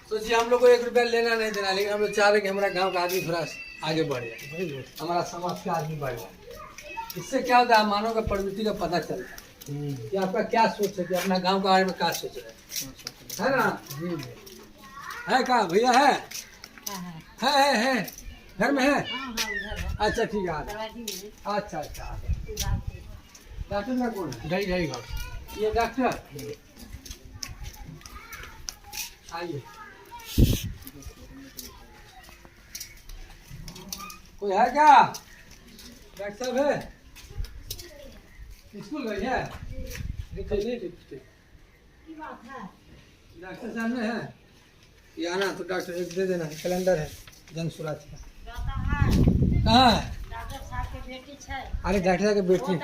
सोचिए हम लोग को 1 रुपया लेना नहीं देना, लेकिन हम लोग चाह रहे कि हमारा गांव का आदमी थोड़ा आगे बढ़ जाए, हमारा समाज का आदमी बढ़ जाए। इससे क्या होता है, मानव का प्रवृत्ति का पता चलता है कि आपका क्या सोच है, कि अपना गांव के बारे में क्या सोच रहे है ना। है क्या भैया? है घर में है। अच्छा ठीक है। अच्छा डॉक्टर का कौन है? ये डॉक्टर आइए। कोई है क्या? डॉक्टर साहब है? स्कूल गई है? डॉक्टर साहब में है? ये आना तो डॉक्टर एक दे देना, कैलेंडर है जन सुराज का। कहाँ है? अरे डॉक्टर साहब की बेटी